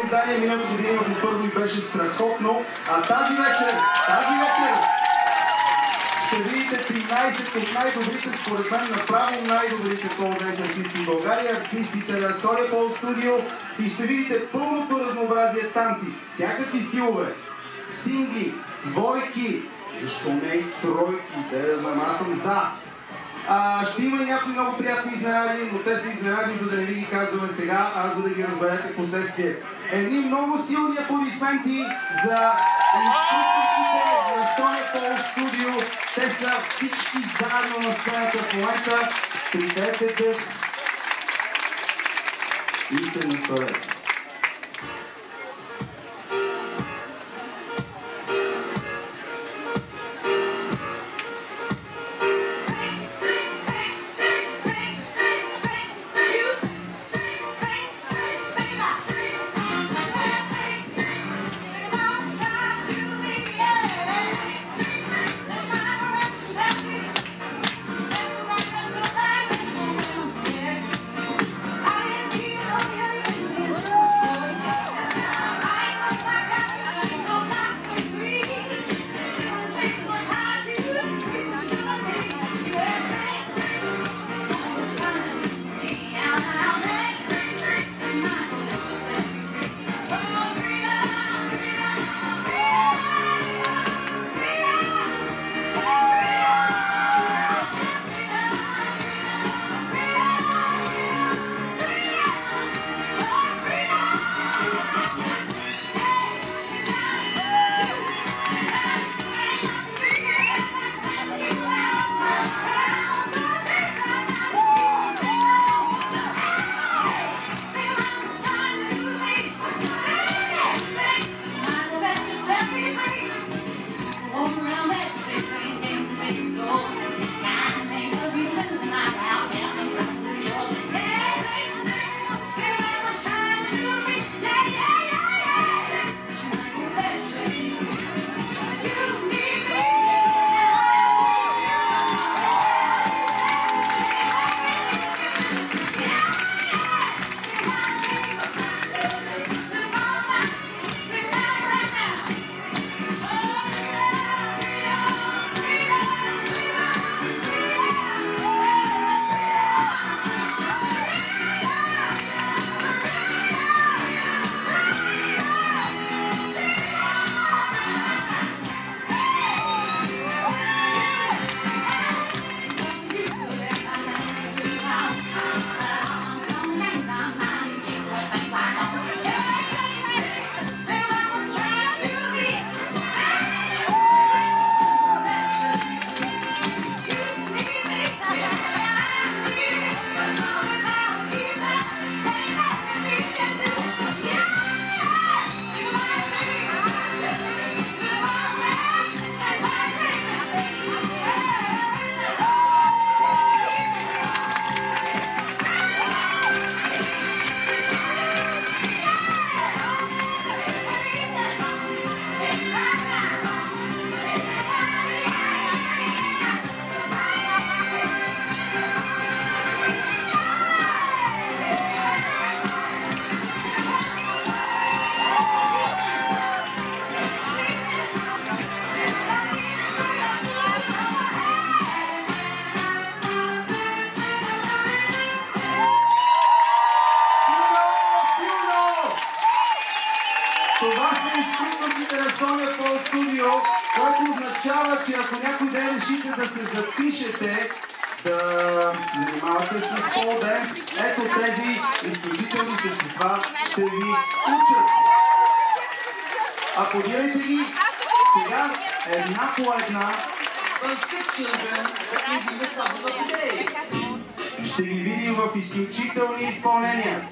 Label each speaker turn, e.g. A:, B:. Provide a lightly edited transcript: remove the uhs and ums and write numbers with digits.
A: издание миналата година имахме първо и беше страхотно. А тази вечер ще видите 13 от най-добрите, според мен направо най-добрите полуденс артисти в България, артистите на Соня Пол Студио, и ще видите пълното разнообразие танци, всякакви стилове, сингли, двойки, защо не и тройки, да знам, аз съм за. Ще има и някои много приятни изненади, но те са изненади, за да не ви ги казваме сега, а за да ги разберете в последствие. Едни много силни аплодисменти за инструкторите на Соня Пол Студио. Те са всички заедно на сцената в момента. Придете дъх и се насладете. Това са инструкторите на Соня Пол Студио, което означава, че ако някой ден решите да се запишете, да се занимавате с полуденс, ето тези изключителни същества ще ви учат. Аплодирайте ги сега една по една. Ще ги видим в изключителни изпълнения.